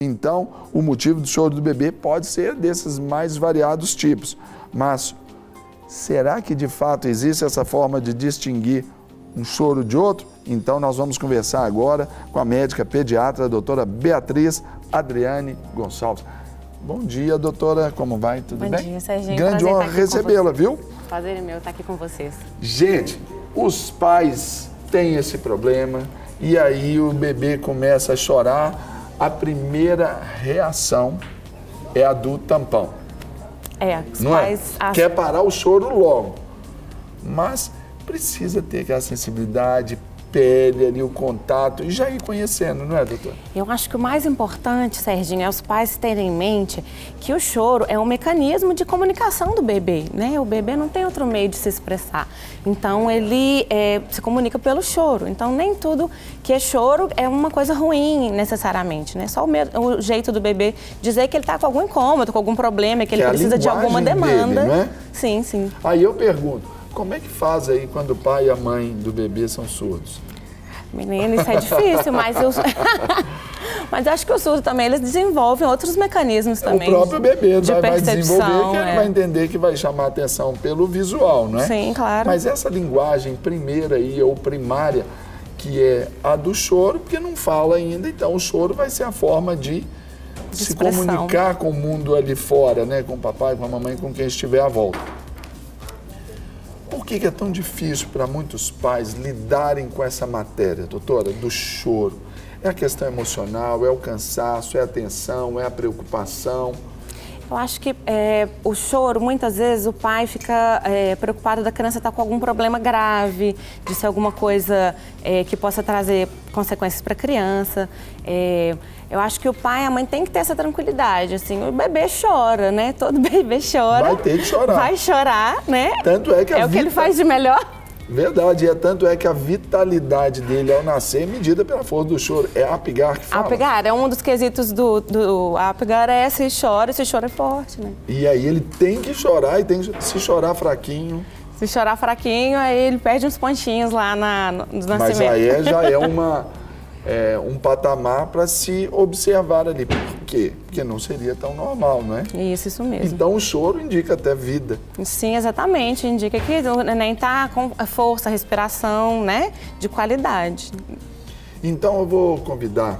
Então, o motivo do choro do bebê pode ser desses mais variados tipos. Mas será que de fato existe essa forma de distinguir um choro de outro? Então, nós vamos conversar agora com a médica pediatra, a doutora Beatriz Adriane Gonçalves. Bom dia, doutora. Como vai? Tudo bem? Bom dia, Serginho. Grande honra recebê-la, viu? Prazer meu estar aqui com vocês. Gente, os pais têm esse problema e aí o bebê começa a chorar. A primeira reação é a do tampão. Os não pais... é? Quer parar o choro logo. Mas precisa ter aquela sensibilidade, pele ali, o contato e já ir conhecendo, não é, doutor? Eu acho que o mais importante, Serginho, é os pais terem em mente que o choro é um mecanismo de comunicação do bebê, né? O bebê não tem outro meio de se expressar. Então, ele se comunica pelo choro. Então, nem tudo que é choro é uma coisa ruim, necessariamente, né? Só o jeito do bebê dizer que ele está com algum incômodo, com algum problema, que ele precisa de alguma demanda. Dele, não é? Sim, sim. Aí eu pergunto, como é que faz aí quando o pai e a mãe do bebê são surdos? Menina, isso é difícil, mas eu... mas eu acho que o surdo também, eles desenvolvem outros mecanismos também. O próprio bebê vai desenvolver, que ele vai entender que vai chamar a atenção pelo visual, não é? Sim, claro. Mas essa linguagem primeira aí, ou primária, que é a do choro, porque não fala ainda, então o choro vai ser a forma de se comunicar com o mundo ali fora, né? Com o papai, com a mamãe, com quem estiver à volta. Por que é tão difícil para muitos pais lidarem com essa matéria, doutora, do choro? É a questão emocional, é o cansaço, é a tensão, é a preocupação? Eu acho que o choro, muitas vezes, o pai fica preocupado da criança estar com algum problema grave, de ser alguma coisa que possa trazer consequências para a criança. Eu acho que o pai e a mãe têm que ter essa tranquilidade, assim, o bebê chora, né? Todo bebê chora. Vai ter que chorar. Vai chorar, né? Tanto é que o que ele faz de melhor. Verdade, tanto é que a vitalidade dele ao nascer é medida pela força do choro. É a Apgar que fala. Apgar é um dos quesitos do Apgar, se choro é forte, né? E aí ele tem que chorar e tem que se chorar fraquinho. Se chorar fraquinho, aí ele perde uns pontinhos lá no nascimento. Mas aí já é um patamar para se observar ali. Por quê? Porque não seria tão normal, não é? Isso mesmo. Então o choro indica até vida. Sim, exatamente. Indica que o neném está com força, respiração, né? De qualidade. Então eu vou convidar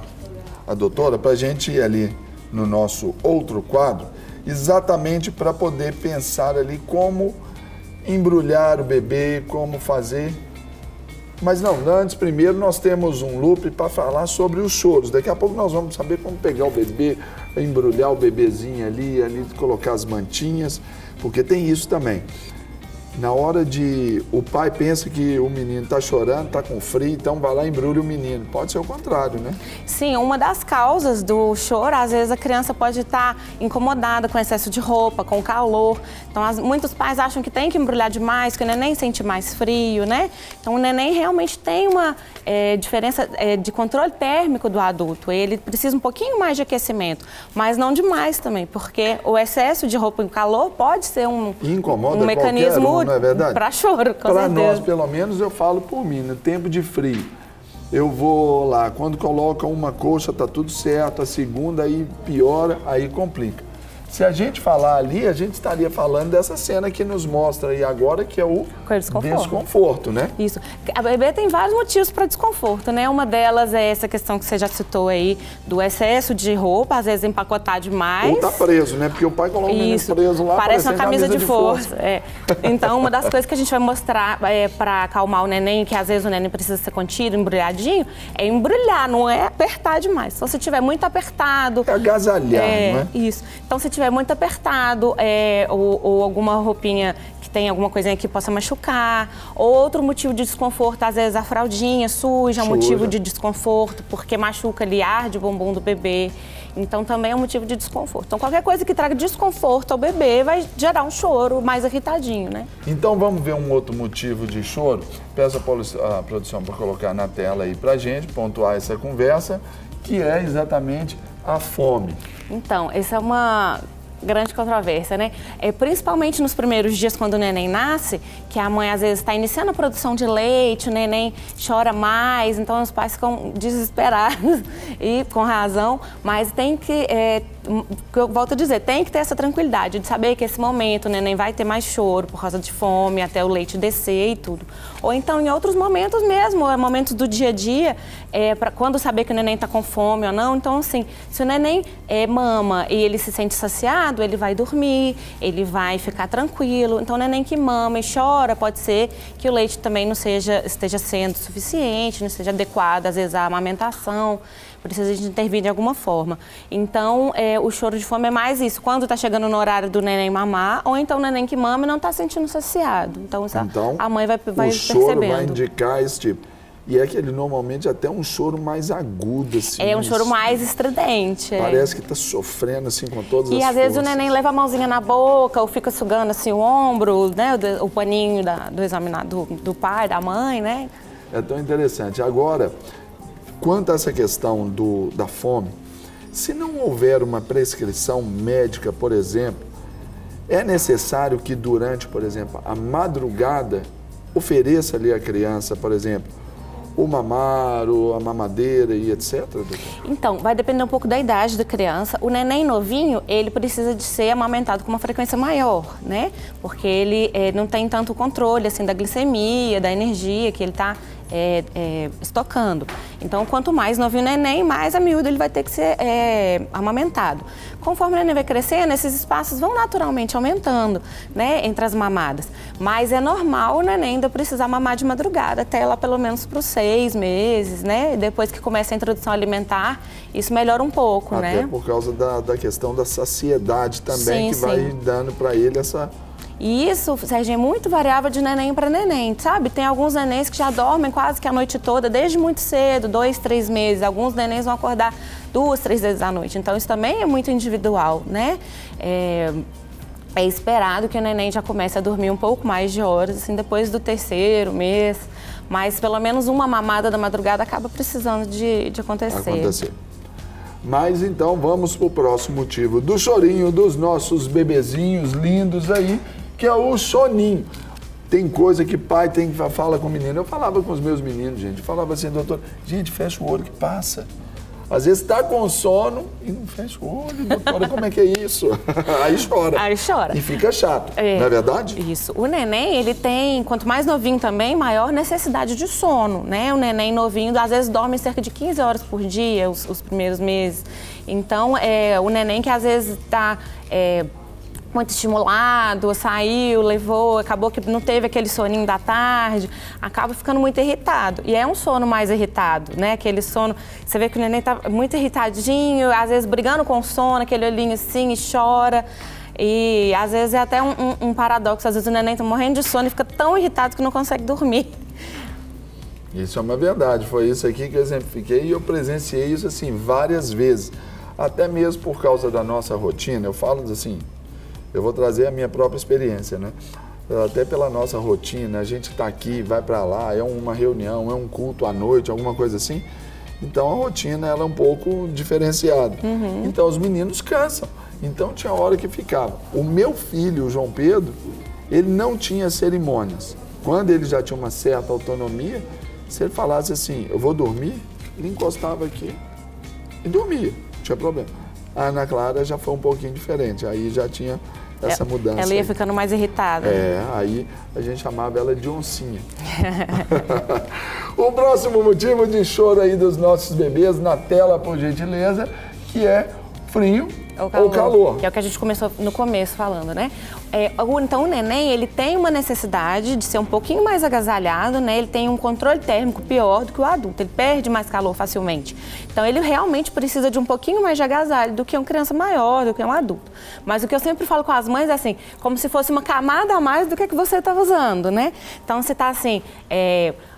a doutora para a gente ir ali no nosso outro quadro, exatamente para poder pensar ali como embrulhar o bebê, como fazer. Mas não, antes, primeiro nós temos um loop para falar sobre os choros. Daqui a pouco nós vamos saber como pegar o bebê, embrulhar o bebezinho ali colocar as mantinhas, porque tem isso também. Na hora o pai pensa que o menino está chorando, está com frio, então vai lá e embrulha o menino. Pode ser o contrário, né? Sim, uma das causas do choro, às vezes a criança pode estar incomodada com excesso de roupa, com calor. Então, muitos pais acham que tem que embrulhar demais, que o neném sente mais frio, né? Então, o neném realmente tem uma diferença de controle térmico do adulto. Ele precisa um pouquinho mais de aquecimento, mas não demais também, porque o excesso de roupa e calor pode ser um mecanismo não é verdade? Para choro, com Para certeza. nós, pelo menos, eu falo por mim, no tempo de frio, eu vou lá, quando coloca uma coxa, tá tudo certo, a segunda aí piora, aí complica. Se a gente falar ali, a gente estaria falando dessa cena que nos mostra aí agora, que é o desconforto, né? Isso. A bebê tem vários motivos para desconforto, né? Uma delas é essa questão que você já citou aí, do excesso de roupa, às vezes empacotar demais. Ou tá preso, né? Porque o pai coloca o menino preso lá, parece uma camisa de força. Então, uma das coisas que a gente vai mostrar para acalmar o neném, que às vezes o neném precisa ser contido, embrulhadinho, é embrulhar, não é apertar demais. Então, se tiver muito apertado... É agasalhar, não é? Isso. Então, se tiver muito apertado, ou alguma roupinha que tem alguma coisinha que possa machucar, ou outro motivo de desconforto, às vezes a fraldinha suja, motivo de desconforto, porque machuca ali, arde o bumbum do bebê. Então, também é um motivo de desconforto. Então, qualquer coisa que traga desconforto ao bebê vai gerar um choro mais irritadinho, né? Então, vamos ver um outro motivo de choro. Peço a produção para colocar na tela aí pra gente, pontuar essa conversa, que é exatamente a fome. Então, essa é uma grande controvérsia, né? Principalmente nos primeiros dias, quando o neném nasce, que a mãe às vezes está iniciando a produção de leite, o neném chora mais, então os pais ficam desesperados e com razão, mas tem que, eu volto a dizer, tem que ter essa tranquilidade de saber que esse momento o neném vai ter mais choro por causa de fome, até o leite descer e tudo. Ou então em outros momentos mesmo, momentos do dia a dia, quando saber que o neném está com fome ou não, então assim, se o neném mama e ele se sente saciado, ele vai dormir, ele vai ficar tranquilo. Então, o neném que mama e chora, pode ser que o leite também não esteja sendo suficiente, não esteja adequado, às vezes, à amamentação, precisa de intervir de alguma forma. Então, o choro de fome é mais isso, quando está chegando no horário do neném mamar, ou então o neném que mama e não está sentindo saciado. Então, a mãe vai percebendo. O choro vai indicar esse tipo. E é que ele normalmente até um choro mais agudo, assim. É um choro mais estridente. Parece que está sofrendo, assim, com todas as forças. E às vezes o neném leva a mãozinha na boca ou fica sugando, assim, o ombro, né? O paninho do examinado do pai, da mãe, né? É tão interessante. Agora, quanto a essa questão da fome, se não houver uma prescrição médica, por exemplo, é necessário que durante, por exemplo, a madrugada, ofereça ali à criança, por exemplo, o mamar, a mamadeira e etc, doutor? Então, vai depender um pouco da idade da criança. O neném novinho, ele precisa de ser amamentado com uma frequência maior, né? Porque ele não tem tanto controle, assim, da glicemia, da energia que ele está estocando. Então, quanto mais novinho o neném, mais a miúdo ele vai ter que ser amamentado. Conforme o neném vai crescendo, esses espaços vão naturalmente aumentando, né, entre as mamadas. Mas é normal o neném ainda precisar mamar de madrugada, até lá pelo menos para os 6 meses, né? E depois que começa a introdução alimentar, isso melhora um pouco, né? Até por causa da questão da saciedade também, que vai dando para ele essa... E isso, Sérgio, é muito variável de neném para neném, sabe? Tem alguns nenéns que já dormem quase que a noite toda, desde muito cedo, 2, 3 meses. Alguns nenéns vão acordar 2, 3 vezes à noite. Então, isso também é muito individual, né? É esperado que o neném já comece a dormir um pouco mais de horas, assim, depois do 3º mês. Mas pelo menos uma mamada da madrugada acaba precisando de acontecer. Mas então vamos para o próximo motivo do chorinho dos nossos bebezinhos lindos aí, que é o soninho. Tem coisa que pai fala com o menino. Eu falava com os meus meninos, gente. Eu falava assim, doutor, gente, fecha o olho que passa. Às vezes está com sono e não fecha o olho, doutora, como é que é isso? Aí chora. Aí chora. E fica chato, não é verdade? Isso. O neném, ele tem, quanto mais novinho também, maior necessidade de sono, né? O neném novinho, às vezes, dorme cerca de 15 horas por dia, os primeiros meses. Então, o neném que às vezes está... muito estimulado, saiu, levou, acabou que não teve aquele soninho da tarde, acaba ficando muito irritado. E é um sono mais irritado, né? Aquele sono, você vê que o neném tá muito irritadinho, às vezes brigando com o sono, aquele olhinho assim e chora. E às vezes é até um paradoxo, às vezes o neném tá morrendo de sono e fica tão irritado que não consegue dormir. Isso é uma verdade, foi isso aqui que eu exemplifiquei e eu presenciei isso assim várias vezes. Até mesmo por causa da nossa rotina, eu falo assim... Eu vou trazer a minha própria experiência, né? Até pela nossa rotina, a gente está aqui, vai para lá, é uma reunião, é um culto à noite, alguma coisa assim. Então a rotina ela é um pouco diferenciada. Então os meninos cansam. Então tinha hora que ficava. O meu filho, o João Pedro, ele não tinha cerimônias. Quando ele já tinha uma certa autonomia, se ele falasse assim, eu vou dormir, ele encostava aqui e dormia, não tinha problema. A Ana Clara já foi um pouquinho diferente, aí já tinha essa mudança. Ela ia ficando mais irritada. Aí a gente chamava ela de oncinha. O próximo motivo de choro aí dos nossos bebês, na tela, por gentileza, que é frio ou calor. Que é o que a gente começou no começo falando, né? Então o neném, ele tem uma necessidade de ser um pouquinho mais agasalhado, né? Ele tem um controle térmico pior do que o adulto, ele perde mais calor facilmente. Então ele realmente precisa de um pouquinho mais de agasalho do que uma criança maior, do que um adulto. Mas o que eu sempre falo com as mães é assim, como se fosse uma camada a mais do que você estava usando, né? Então você está assim...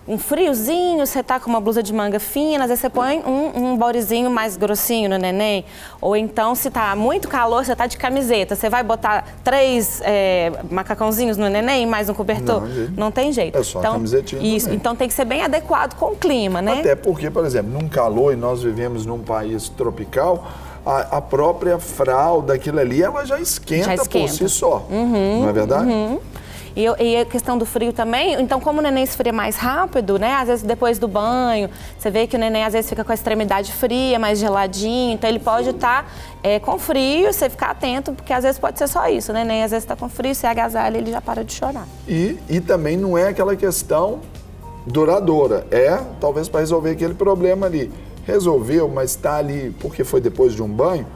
um friozinho, você tá com uma blusa de manga fina, às vezes você põe um bodyzinho mais grossinho no neném. Ou então, se tá muito calor, você tá de camiseta. Você vai botar 3 macacãozinhos no neném, mais um cobertor? Não tem jeito. É só a camisetinha. Isso, também. Então tem que ser bem adequado com o clima, né? Até porque, por exemplo, num calor, e nós vivemos num país tropical, a própria fralda, aquilo ali, ela já esquenta por si só, não é verdade? E a questão do frio também, então como o neném esfria mais rápido, né? Às vezes depois do banho, você vê que o neném às vezes fica com a extremidade fria, mais geladinho, então ele pode estar com frio, você ficar atento, porque às vezes pode ser só isso, o neném às vezes está com frio, você agasalha, ele já para de chorar. E também não é aquela questão duradoura, talvez para resolver aquele problema ali. Resolveu, mas está ali porque foi depois de um banho,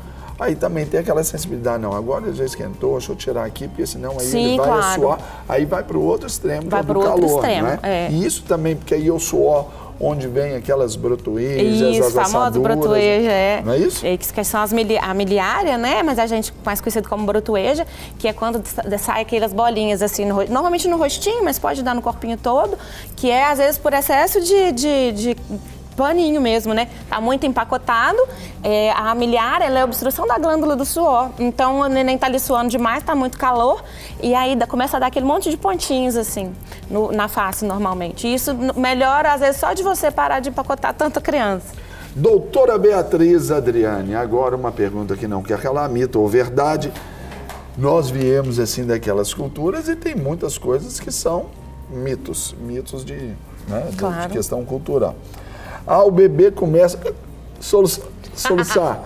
aí também tem aquela sensibilidade, não, agora ele já esquentou, deixa eu tirar aqui, porque senão aí ele vai suar, aí vai para o outro extremo, vai para o outro calor, né? E isso também, porque aí o suor, onde vem aquelas brotoejas, as assaduras, brotoeja, não é isso? Que são a miliária, né? Mas a gente mais conhecido como brotoeja, que é quando sai aquelas bolinhas assim, normalmente no rostinho, mas pode dar no corpinho todo, que é às vezes por excesso de paninho mesmo, né? Tá muito empacotado, a miliar, ela é a obstrução da glândula do suor, então o neném tá ali suando demais, tá muito calor, e aí começa a dar aquele monte de pontinhos assim, na face normalmente. E isso melhora, às vezes, só de você parar de empacotar tanta criança. Doutora Beatriz Adriane, agora uma pergunta que não quer calar, mito ou verdade. Nós viemos assim daquelas culturas e tem muitas coisas que são mitos de questão cultural. O bebê começa a soluçar.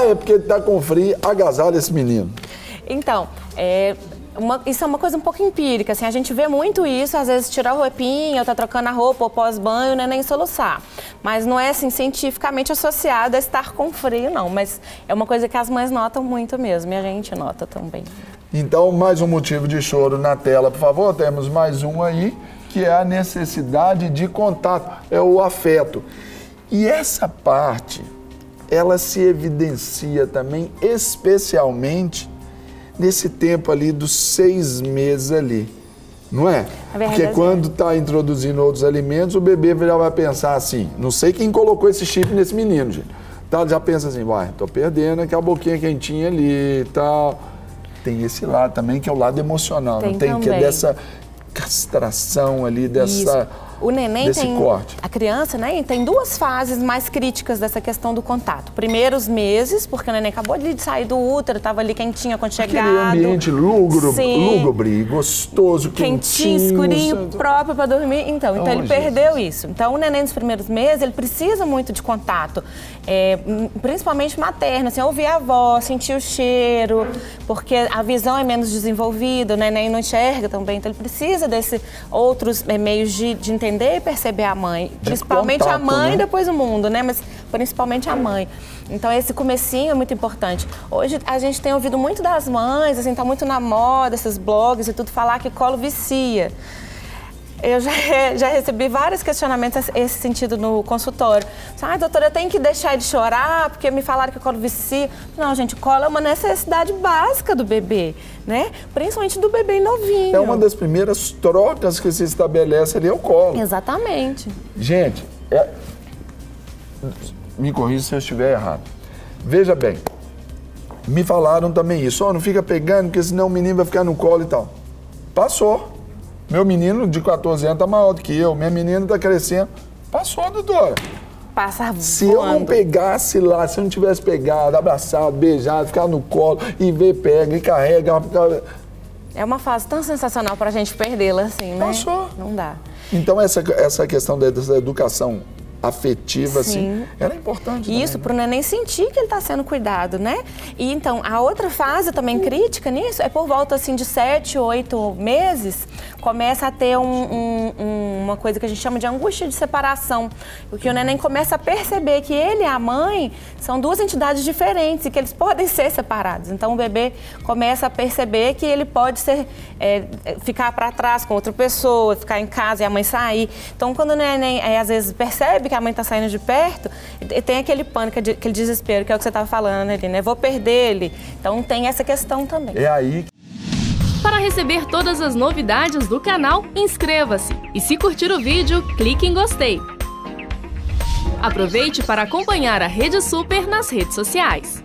É porque ele está com frio, agasalha esse menino. Então, isso é uma coisa um pouco empírica, assim, a gente vê muito isso, às vezes tirar a roupinha, ou tá trocando a roupa, ou pós-banho, não é nem soluçar. Mas não é, assim, cientificamente associado a estar com frio, não. Mas é uma coisa que as mães notam muito mesmo, e a gente nota também. Então, mais um motivo de choro na tela, por favor. Temos mais um aí, que é a necessidade de contato, é o afeto. E essa parte, ela se evidencia também, especialmente nesse tempo ali dos 6 meses ali, não é? Porque quando está introduzindo outros alimentos, o bebê já vai pensar assim, não sei quem colocou esse chip nesse menino, gente. Tá, já pensa assim, tô perdendo aquela boquinha quentinha ali e tal. Tem esse lado também, que é o lado emocional, não tem que é dessa castração ali, dessa... O neném tem, corte. A criança, né, tem 2 fases mais críticas dessa questão do contato. Primeiros meses, porque o neném acabou de sair do útero, estava ali quentinho, aconchegado. Aquele ambiente lúgubre, gostoso, quentinho, escurinho, próprio para dormir. Então ele perdeu isso. Então o neném nos primeiros meses, ele precisa muito de contato, principalmente materno, assim, ouvir a voz, sentir o cheiro, porque a visão é menos desenvolvida, o neném não enxerga também, então ele precisa desses outros meios de entender e perceber a mãe, principalmente contato, a mãe, né? Depois o mundo, né? Mas principalmente a mãe. Então esse comecinho é muito importante. Hoje a gente tem ouvido muito das mães, assim, tá muito na moda, esses blogs e tudo, falar que colo vicia. Eu já recebi vários questionamentos nesse sentido no consultório. Doutora, eu tenho que deixar ele chorar porque me falaram que o colo vicia. Não, gente, o colo é uma necessidade básica do bebê, né? Principalmente do bebê novinho. É uma das primeiras trocas que se estabelece ali, é o colo. Exatamente. Gente, me corrija se eu estiver errado. Veja bem, me falaram também isso. Não fica pegando, porque senão o menino vai ficar no colo e tal. Passou. Meu menino de 14 anos está maior do que eu, minha menina está crescendo. Passou, doutora. Passa voando. Se eu não pegasse lá, se eu não tivesse pegado, abraçado, beijado, ficado no colo, e pega e carrega. É uma fase tão sensacional para a gente perdê-la assim, né? Passou. Não dá. Então essa questão dessa educação afetiva, assim, ela é importante. Isso, para o neném sentir que ele está sendo cuidado, né? E então, a outra fase também crítica nisso é por volta, assim, de 7, 8 meses, começa a ter uma coisa que a gente chama de angústia de separação, porque o neném começa a perceber que ele e a mãe são 2 entidades diferentes e que eles podem ser separados. Então, o bebê começa a perceber que ele pode ficar para trás com outra pessoa, ficar em casa e a mãe sair. Então, quando o neném, às vezes, percebe que a mãe está saindo de perto, tem aquele pânico, aquele desespero, que é o que você estava falando ali, né? Vou perder ele. Então tem essa questão também. É aí. Para receber todas as novidades do canal, inscreva-se. E se curtir o vídeo, clique em gostei. Aproveite para acompanhar a Rede Super nas redes sociais.